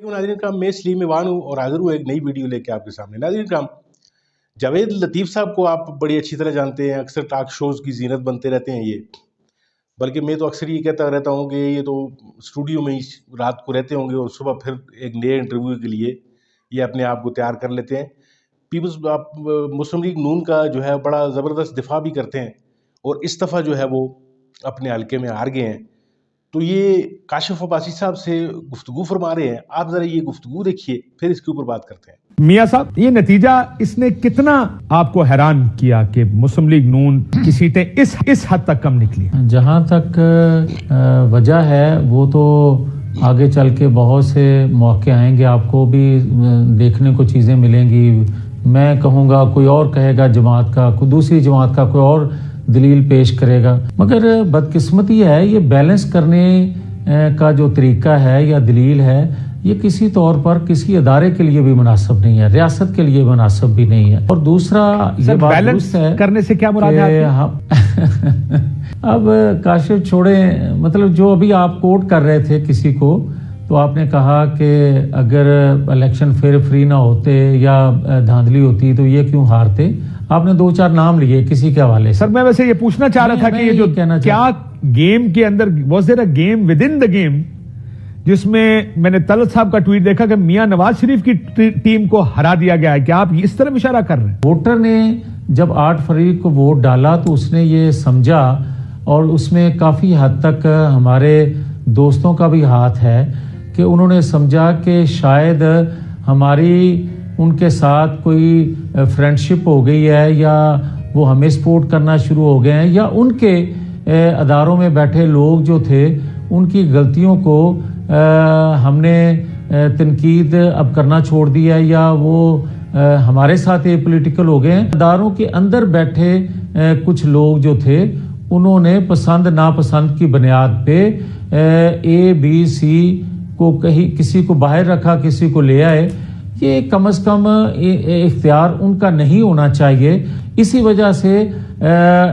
علیکم ناظرین کرام، میں سلیم ایوان ہوں اور حاضر ہوں ایک نئی ویڈیو لے کے آپ کے سامنے۔ ناظرین کرام، جاوید لطیف صاحب کو آپ بڑی اچھی طرح جانتے ہیں، اکثر ٹاک شوز کی زینت بنتے رہتے ہیں یہ، بلکہ میں تو اکثر یہ کہتا رہتا ہوں کہ یہ تو اسٹوڈیو میں ہی رات کو رہتے ہوں گے اور صبح پھر ایک نئے انٹرویو کے لیے یہ اپنے آپ کو تیار کر لیتے ہیں۔ مسلم لیگ نون کا جو ہے بڑا زبردست دفاع بھی کرتے ہیں اور اس دفعہ جو ہے وہ اپنے حلقے میں ہار گئے ہیں، تو یہ کاشف عباسی صاحب سے گفتگو فرما رہے ہیں۔ آپ ذرا یہ گفتگو دیکھیے، پھر اس کے اوپر بات کرتے ہیں۔ میاں صاحب، یہ نتیجہ اس نے کتنا آپ کو حیران کیا کہ مسلم لیگ نون کی سیٹیں اس حد تک کم نکلی؟ جہاں تک وجہ ہے وہ تو آگے چل کے بہت سے موقع آئیں گے، آپ کو بھی دیکھنے کو چیزیں ملیں گی۔ میں کہوں گا، کوئی اور کہے گا جماعت کا، کوئی دوسری جماعت کا کوئی اور دلیل پیش کرے گا، مگر بدقسمتی ہے یہ بیلنس کرنے کا جو طریقہ ہے یا دلیل ہے، یہ کسی طور پر کسی ادارے کے لیے بھی مناسب نہیں ہے، ریاست کے لیے مناسب بھی نہیں ہے۔ اور دوسرا یہ بات درست ہے کرنے سے کیا مراد ہے؟ اب کاشف چھوڑیں، مطلب جو ابھی آپ کوٹ کر رہے تھے کسی کو، تو آپ نے کہا کہ اگر الیکشن فری نہ ہوتے یا دھاندلی ہوتی تو یہ کیوں ہارتے؟ آپ نے 2-4 نام لیے کسی کے حوالے سے۔ سر میں ویسے یہ پوچھنا چاہ رہا تھا کہ یہ جو کیا گیم کے اندر was there a game within the game, جس میں نے طلعت صاحب کا ٹویٹ دیکھا کہ میاں نواز شریف کی ٹیم کو ہرا دیا گیا ہے، کیا آپ اس طرح اشارہ کر رہے ہیں؟ ووٹر نے جب 8 فروری کو ووٹ ڈالا تو اس نے یہ سمجھا، اور اس میں کافی حد تک ہمارے دوستوں کا بھی ہاتھ ہے کہ انہوں نے سمجھا کہ شاید ہماری ان کے ساتھ کوئی فرینڈشپ ہو گئی ہے، یا وہ ہمیں سپورٹ کرنا شروع ہو گئے ہیں، یا ان کے اداروں میں بیٹھے لوگ جو تھے ان کی غلطیوں کو ہم نے تنقید اب کرنا چھوڑ دیا، یا وہ ہمارے ساتھ یہ پولیٹیکل ہو گئے ہیں۔ اداروں کے اندر بیٹھے کچھ لوگ جو تھے انہوں نے پسند ناپسند کی بنیاد پہ ABC کو کسی کو باہر رکھا، کسی کو لے آئے۔ یہ کم از کم اختیار ان کا نہیں ہونا چاہیے۔ اسی وجہ سے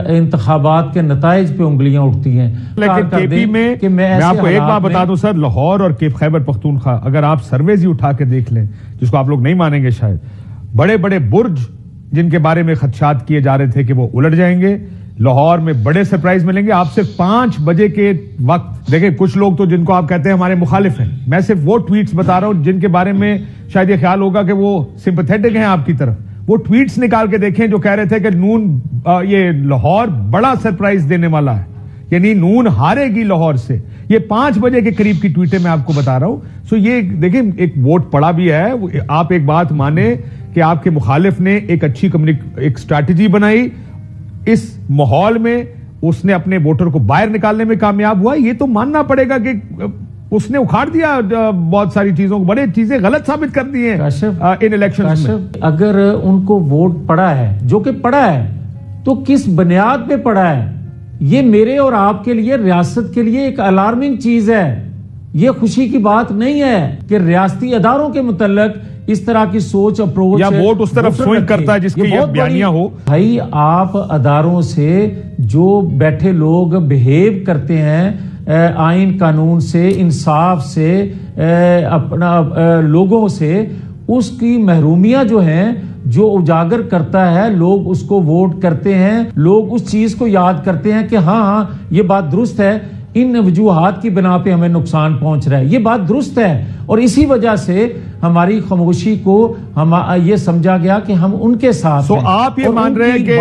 انتخابات کے نتائج پہ انگلیاں اٹھتی ہیں۔ لیکن KP میں آپ کو ایک بات بتا دوں سر، لاہور اور خیبر پختونخوا، اگر آپ سرویز ہی اٹھا کے دیکھ لیں، جس کو آپ لوگ نہیں مانیں گے شاید، بڑے بڑے برج جن کے بارے میں خدشات کیے جا رہے تھے کہ وہ الٹ جائیں گے، لاہور میں بڑے سرپرائز ملیں گے۔ آپ صرف 5 بجے کے وقت دیکھیں، کچھ لوگ تو جن کو آپ کہتے ہیں ہمارے مخالف ہیں، میں صرف وہ ٹویٹس بتا رہا ہوں جن کے بارے میں شاید یہ خیال ہوگا کہ وہ سمپیتھیٹک ہیں آپ کی طرف۔ وہ ٹویٹس نکال کے دیکھیں جو کہہ رہے تھے کہ نون یہ لاہور بڑا سرپرائز دینے والا ہے، یعنی نون ہارے گی لاہور سے۔ یہ 5 بجے کے قریب کی ٹویٹیں میں آپ کو بتا رہا ہوں۔ سو یہ دیکھیں، ایک ووٹ پڑا بھی ہے۔ آپ ایک بات مانیں کہ آپ کے مخالف نے ایک اچھی ایک اسٹریٹجی بنائی، اس ماحول میں اس نے اپنے ووٹر کو باہر نکالنے میں کامیاب ہوا۔ یہ تو ماننا پڑے گا کہ اس نے اکھاڑ دیا بہت ساری چیزوں کو، بڑے چیزیں غلط ثابت کر دی ہیں ان الیکشنز میں۔ اگر ان کو ووٹ پڑا ہے، جو کہ پڑا ہے، تو کس بنیاد پہ پڑا ہے؟ یہ میرے اور آپ کے لیے، ریاست کے لیے ایک الارمنگ چیز ہے۔ یہ خوشی کی بات نہیں ہے کہ ریاستی اداروں کے متعلق اس طرح کی سوچ اپروچ یا ووٹ اس طرف سوئنگ کرتا ہے جس کی یہ بیانیاں ہو۔ بھائی، آپ اداروں سے جو بیٹھے لوگ بہیو کرتے ہیں آئین قانون سے، انصاف سے، اپنا لوگوں سے، اس کی محرومیاں جو ہیں، جو اجاگر کرتا ہے، لوگ اس کو ووٹ کرتے ہیں، لوگ اس چیز کو یاد کرتے ہیں کہ ہاں یہ بات درست ہے، ان وجوہات کی بنا پہ ہمیں نقصان پہنچ رہا ہے، یہ بات درست ہے۔ اور اسی وجہ سے ہماری خاموشی کو یہ سمجھا گیا کہ ہم ان کے ساتھ ہیں۔ آپ یہ مان رہے ہیں کہ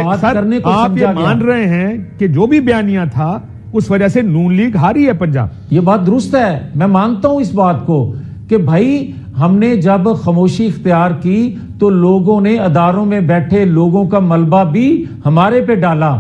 آپ یہ مان رہے ہیں کہ جو بھی بیانیہ تھا اس وجہ سے نون لیگ ہاری ہے پنجاب؟ یہ بات درست ہے، میں مانتا ہوں اس بات کو کہ بھائی ہم نے جب خاموشی اختیار کی تو لوگوں نے، اداروں میں بیٹھے لوگوں کا ملبہ بھی ہمارے پہ ڈالا،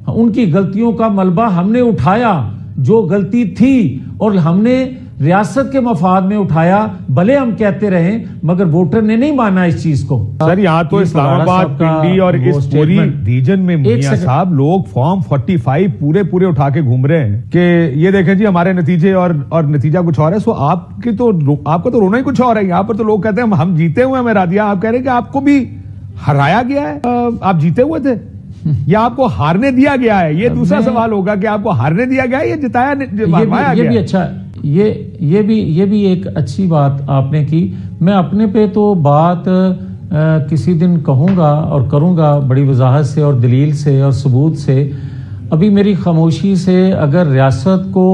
ان کی غلطیوں کا ملبہ ہم نے اٹھایا، جو غلطی تھی، اور ہم نے ریاست کے مفاد میں اٹھایا، بھلے ہم کہتے رہیں، مگر ووٹر نے نہیں مانا اس چیز کو۔ سر یہاں تو اسلام آباد، پنڈی اور اس پوری ریجن میں میاں صاحب لوگ فارم 45 پورے اٹھا کے گھوم رہے ہیں کہ یہ دیکھیں جی ہمارے نتیجے اور نتیجہ کچھ اور ہے۔ سو آپ کا تو رونا ہی کچھ اور ہے۔ یہاں پر تو لوگ کہتے ہیں ہم جیتے ہوئے ہیں رادیہ، آپ کہہ رہے ہیں کہ آپ کو بھی ہرایا گیا ہے، آپ جیتے ہوئے تھے یا آپ کو ہارنے دیا گیا ہے؟ یہ دوسرا سوال ہوگا کہ آپ کو ہارنے دیا گیا ہے یا جتایا گیا؟ یہ بھی اچھا، یہ بھی ایک اچھی بات آپ نے کی. میں اپنے پہ تو بات کسی دن کہوں گا اور کروں گا بڑی وضاحت سے اور دلیل سے اور ثبوت سے. ابھی میری خاموشی سے اگر ریاست کو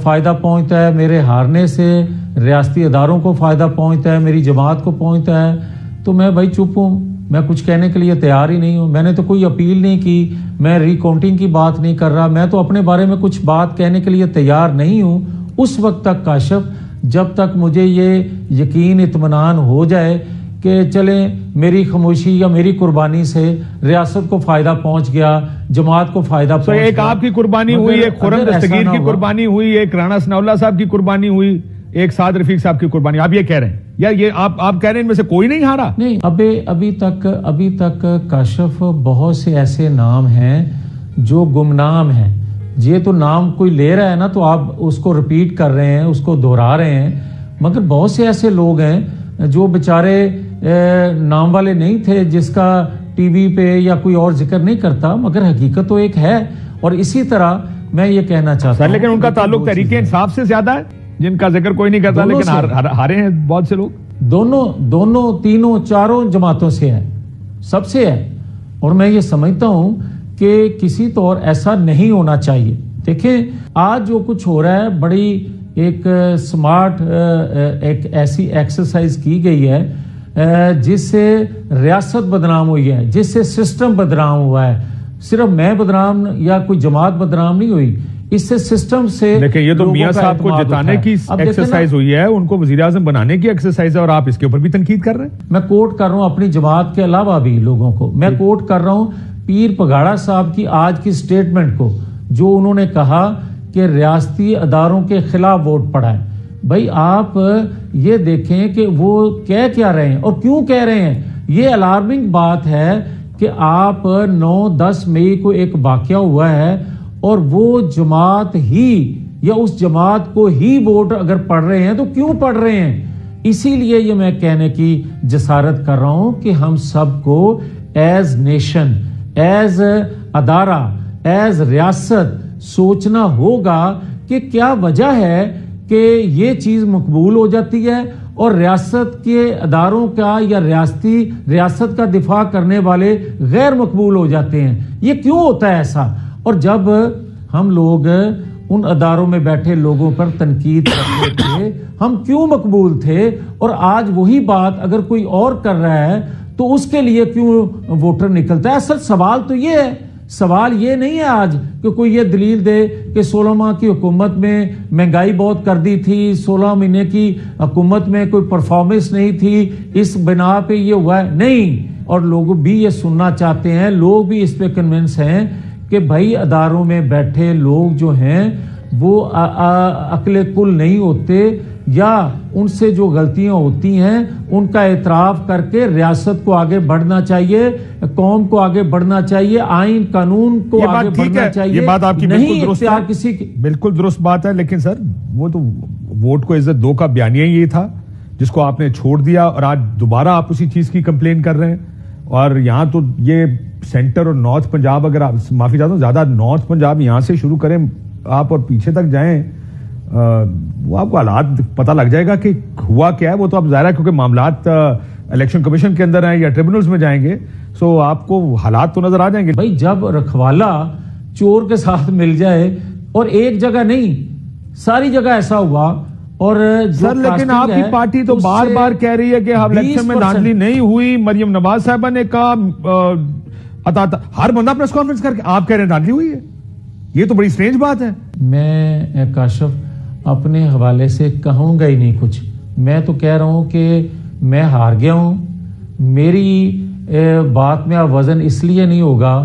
فائدہ پہنچتا ہے، میرے ہارنے سے ریاستی اداروں کو فائدہ پہنچتا ہے، میری جماعت کو پہنچتا ہے، تو میں بھائی چپ ہوں. میں کچھ کہنے کے لیے تیار ہی نہیں ہوں. میں نے تو کوئی اپیل نہیں کی، میں ری کاؤنٹنگ کی بات نہیں کر رہا. میں تو اپنے بارے میں کچھ بات کہنے کے لیے تیار نہیں ہوں اس وقت تک کاشف، جب تک مجھے یہ یقین اطمینان ہو جائے کہ چلیں میری خاموشی یا میری قربانی سے ریاست کو فائدہ پہنچ گیا، جماعت کو فائدہ پہنچ گیا. ایک آپ کی قربانی ہوئی، ایک خرم دستگیر کی قربانی ہوئی، ایک رانا ثناء اللہ صاحب کی قربانی ہوئی، ایک سعد رفیق صاحب کی قربانی. آپ یہ کہہ رہے ہیں یا یہ آپ کہہ رہے ہیں ان میں سے کوئی نہیں ہارا؟ نہیں، ابھی تک کاشف بہت سے ایسے نام ہیں جو گمنام ہیں. یہ تو نام کوئی لے رہا ہے نا تو آپ اس کو ریپیٹ کر رہے ہیں، اس کو دہرا رہے ہیں، مگر بہت سے ایسے لوگ ہیں جو بیچارے نام والے نہیں تھے، جس کا ٹی وی پہ یا کوئی اور ذکر نہیں کرتا، مگر حقیقت تو ایک ہے. اور اسی طرح میں یہ کہنا چاہتا ہوں لیکن ان کا تعلق تحریک انصاف سے زیادہ ہے، جن کا ذکر کوئی نہیں کرتا لیکن ہارے ہیں بہت سے لوگ. دونوں تینوں چاروں جماعتوں سے ہے، سب سے ہے. اور میں یہ سمجھتا ہوں کہ کسی طور ایسا نہیں ہونا چاہیے. دیکھیں آج جو کچھ ہو رہا ہے، بڑی ایک سمارٹ ایک ایسی ایکسرسائز کی گئی ہے جس سے ریاست بدنام ہوئی ہے، جس سے سسٹم بدنام ہوا ہے. صرف میں بدنام یا کوئی جماعت بدنام نہیں ہوئی، اس سے سسٹم سے. لیکن یہ تو میاں صاحب کو جتانے کی ایکسرسائز ہوئی ہے، ان کو وزیر اعظم بنانے کی ایکسرسائز ہے، اور آپ اس کے اوپر بھی تنقید کر رہے ہیں. میں کوٹ کر رہا ہوں اپنی جماعت کے علاوہ بھی لوگوں کو. میں کوٹ کر رہا ہوں پیر پگاڑا صاحب کی آج کی سٹیٹمنٹ کو، جو انہوں نے کہا کہ ریاستی اداروں کے خلاف ووٹ پڑا ہے. بھائی آپ یہ دیکھیں کہ وہ کہہ کیا رہے ہیں اور کیوں کہہ رہے ہیں. یہ الارمنگ بات ہے کہ آپ 9-10 مئی کو ایک واقعہ ہوا ہے اور وہ جماعت ہی یا اس جماعت کو ہی ووٹ اگر پڑھ رہے ہیں تو کیوں پڑھ رہے ہیں. اسی لیے یہ میں کہنے کی جسارت کر رہا ہوں کہ ہم سب کو ایز نیشن، ایز ادارہ، ایز ریاست سوچنا ہوگا کہ کیا وجہ ہے کہ یہ چیز مقبول ہو جاتی ہے اور ریاست کے اداروں کا یا ریاست کا دفاع کرنے والے غیر مقبول ہو جاتے ہیں. یہ کیوں ہوتا ہے ایسا؟ اور جب ہم لوگ ان اداروں میں بیٹھے لوگوں پر تنقید کرتے تھے، ہم کیوں مقبول تھے، اور آج وہی بات اگر کوئی اور کر رہا ہے تو اس کے لیے کیوں ووٹر نکلتا ہے؟ اصل سوال تو یہ ہے. سوال یہ نہیں ہے آج کہ کوئی یہ دلیل دے کہ 16 ماہ کی حکومت میں مہنگائی بہت کر دی تھی، 16 مہینے کی حکومت میں کوئی پرفارمنس نہیں تھی، اس بنا پہ یہ ہوا ہے. نہیں. اور لوگ بھی یہ سننا چاہتے ہیں، لوگ بھی اس پہ کنونس ہیں کہ بھائی اداروں میں بیٹھے لوگ جو ہیں وہ عقل کل نہیں ہوتے، یا ان سے جو غلطیاں ہوتی ہیں ان کا اعتراف کر کے ریاست کو آگے بڑھنا چاہیے، قوم کو آگے بڑھنا چاہیے، آئین قانون کو آگے بڑھنا چاہیے. یہ بات آپ کی نہیں اختیار کسی کی. بالکل درست بات ہے. لیکن سر وہ تو ووٹ کو عزت دو کا بیانیہ یہ تھا جس کو آپ نے چھوڑ دیا، اور آج دوبارہ آپ اسی چیز کی کمپلین کر رہے ہیں. اور یہاں تو یہ سینٹر اور نارتھ پنجاب، اگر آپ معافی چاہتا ہوں زیادہ نارتھ پنجاب یہاں سے شروع کریں آپ اور پیچھے تک جائیں، وہ آپ کو حالات پتہ لگ جائے گا کہ ہوا کیا ہے. وہ تو اب ظاہر ہے کیونکہ معاملات الیکشن کمیشن کے اندر ہیں یا ٹریبونلز میں جائیں گے، سو آپ کو حالات تو نظر آ جائیں گے. بھائی جب رکھوالا چور کے ساتھ مل جائے، اور ایک جگہ نہیں ساری جگہ ایسا ہوا. اور سر لیکن آپ کی پارٹی تو بار بار کہہ رہی ہے کہ الیکشن میں دھاندلی نہیں ہوئی. مریم نواز صاحبہ نے کہا، ہر بندہ پریس کانفرنس کر کے آپ کہہ رہے ہیں دھاندلی ہوئی ہے. یہ تو بڑی سٹرینج بات ہے. میں کاشف اپنے حوالے سے کہوں گا ہی نہیں کچھ. میں تو کہہ رہا ہوں کہ میں ہار گیا ہوں. میری بات میں وزن اس لیے نہیں ہوگا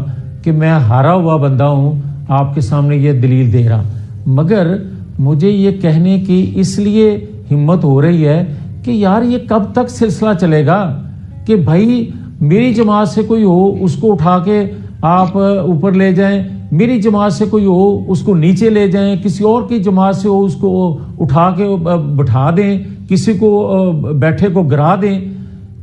کہ میں ہارا ہوا بندہ ہوں آپ کے سامنے یہ دلیل دے رہا، مگر مجھے یہ کہنے کی اس لیے ہمت ہو رہی ہے کہ یار یہ کب تک سلسلہ چلے گا کہ بھائی میری جماعت سے کوئی ہو اس کو اٹھا کے آپ اوپر لے جائیں، میری جماعت سے کوئی ہو اس کو نیچے لے جائیں، کسی اور کی جماعت سے ہو اس کو اٹھا کے بٹھا دیں، کسی کو بیٹھے کو گرا دیں.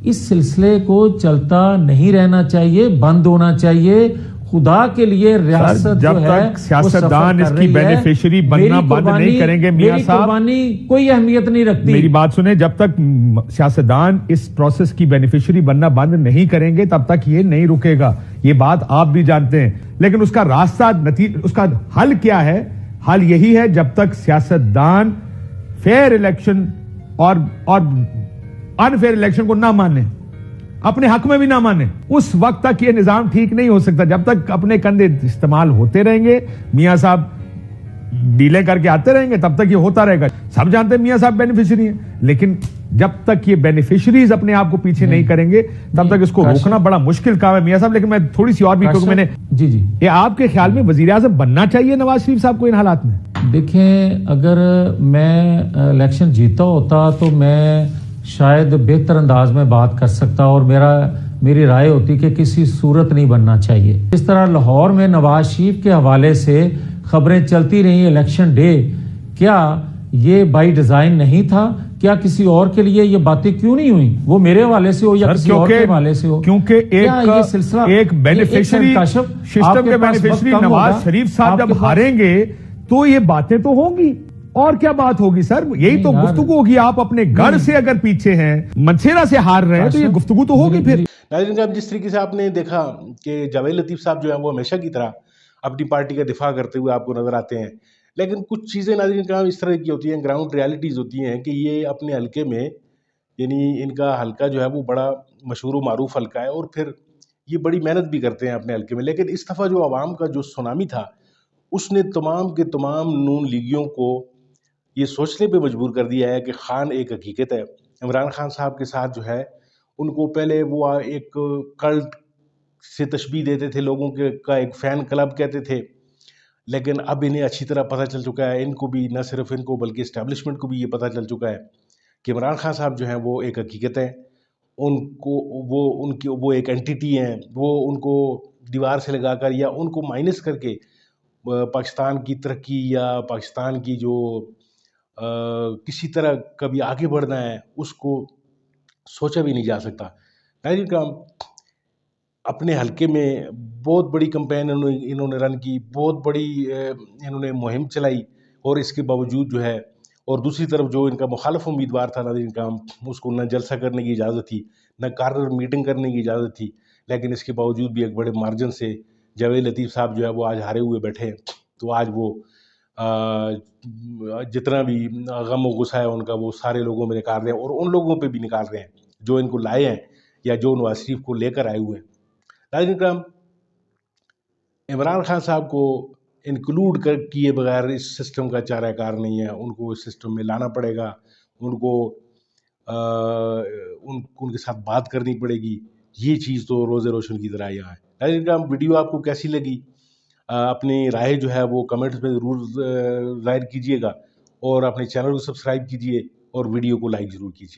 اس سلسلے کو چلتا نہیں رہنا چاہیے، بند ہونا چاہیے. خدا کے لیے ریاست جب جو ہے تک سیاستدان اس کی بینیفیشری بننا بند نہیں کریں گے میاں صاحب، قربانی کوئی اہمیت نہیں رکھتی. میری بات سنیں، جب تک سیاستدان اس پروسیس کی بینیفیشری بننا بند نہیں کریں گے تب تک یہ نہیں رکے گا. یہ بات آپ بھی جانتے ہیں، لیکن اس کا راستہ اس کا حل کیا ہے؟ حل یہی ہے جب تک سیاستدان فیئر الیکشن اور انفیئر الیکشن کو نہ مانے، اپنے حق میں بھی نہ مانے، اس وقت تک یہ نظام ٹھیک نہیں ہو سکتا. جب تک اپنے کندھے استعمال ہوتے رہیں گے، میاں صاحب ڈیلے کر کے آتے رہیں گے، تب تک یہ ہوتا رہے گا. سب جانتے ہیں میاں صاحب بینیفیشری ہیں، لیکن جب تک یہ بینیفیشریز اپنے آپ کو پیچھے نہیں کریں گے تب تک اس کو روکنا بڑا مشکل کام ہے میاں صاحب. لیکن میں تھوڑی سی اور بھی کیونکہ میں نے جی یہ آپ کے خیال میں وزیر اعظم بننا چاہیے نواز شریف صاحب کو ان حالات میں؟ دیکھیں، اگر میں الیکشن جیتا ہوتا تو میں شاید بہتر انداز میں بات کر سکتا اور میری رائے ہوتی کہ کسی صورت نہیں بننا چاہیے. اس طرح لاہور میں نواز شریف کے حوالے سے خبریں چلتی رہیں الیکشن ڈے، کیا یہ بائی ڈیزائن نہیں تھا؟ کیا کسی اور کے لیے یہ باتیں کیوں نہیں ہوئی؟ وہ میرے حوالے سے ہو یا کسی اور کے حوالے سے ہو، کیونکہ ایک بینیفیشری سسٹم کے بینیفیشری نواز شریف صاحب جب ہاریں گے تو یہ باتیں تو ہوں گی. اور کیا بات ہوگی سر؟ یہی تو گفتگو ہوگی. آپ اپنے گھر سے اگر پیچھے ہیں، منچیرا سے ہار رہے ہیں، تو یہ گفتگو تو ہوگی. پھر ناظرین صاحب، جس طریقے سے آپ نے دیکھا کہ جاوید لطیف صاحب جو ہیں وہ ہمیشہ کی طرح اپنی پارٹی کا دفاع کرتے ہوئے آپ کو نظر آتے ہیں، لیکن کچھ چیزیں ناظرین صاحب اس طرح کی ہوتی ہیں، گراؤنڈ ریالٹیز ہوتی ہیں کہ یہ اپنے حلقے میں، یعنی ان کا حلقہ جو ہے وہ بڑا مشہور و معروف حلقہ ہے، اور پھر یہ بڑی محنت بھی کرتے ہیں اپنے حلقے میں. لیکن اس دفعہ جو عوام کا جو سونامی تھا، اس نے تمام کے تمام نون لیگیوں کو یہ سوچنے پہ مجبور کر دیا ہے کہ خان ایک حقیقت ہے. عمران خان صاحب کے ساتھ جو ہے، ان کو پہلے وہ ایک کلٹ سے تشبیہ دیتے تھے، لوگوں کا ایک فین کلب کہتے تھے، لیکن اب انہیں اچھی طرح پتہ چل چکا ہے، ان کو بھی، نہ صرف ان کو بلکہ اسٹیبلشمنٹ کو بھی یہ پتہ چل چکا ہے کہ عمران خان صاحب جو ہیں وہ ایک حقیقت ہے. ان کو وہ ایک اینٹیٹی ہیں. وہ ان کو دیوار سے لگا کر یا ان کو مائنس کر کے پاکستان کی ترقی یا پاکستان کی جو کسی طرح کبھی آگے بڑھنا ہے، اس کو سوچا بھی نہیں جا سکتا. ناظرین کرام، اپنے حلقے میں بہت بڑی کمپین انہوں نے رن کی، بہت بڑی انہوں نے مہم چلائی، اور اس کے باوجود جو ہے، اور دوسری طرف جو ان کا مخالف امیدوار تھا ناظرین کرام، اس کو نہ جلسہ کرنے کی اجازت تھی، نہ کارنر میٹنگ کرنے کی اجازت تھی، لیکن اس کے باوجود بھی ایک بڑے مارجن سے جاوید لطیف صاحب جو ہے وہ آج ہارے ہوئے بیٹھے ہیں. تو آج وہ جتنا بھی غم و غصہ ہے ان کا، وہ سارے لوگوں میں نکال رہے ہیں، اور ان لوگوں پہ بھی نکال رہے ہیں جو ان کو لائے ہیں یا جو نواز شریف کو لے کر آئے ہوئے ہیں. ناظرین کرام، عمران خان صاحب کو انکلوڈ کیے بغیر اس سسٹم کا چارہ کار نہیں ہے. ان کو اس سسٹم میں لانا پڑے گا، ان کو ان کے ساتھ بات کرنی پڑے گی. یہ چیز تو روز روشن کی طرح یہاں ہے. ناظرین کرام، ویڈیو آپ کو کیسی لگی؟ اپنی رائے جو ہے وہ کمنٹس میں ضرور ظاہر کیجیے گا، اور اپنے چینل کو سبسکرائب کیجیے اور ویڈیو کو لائک ضرور کیجیے.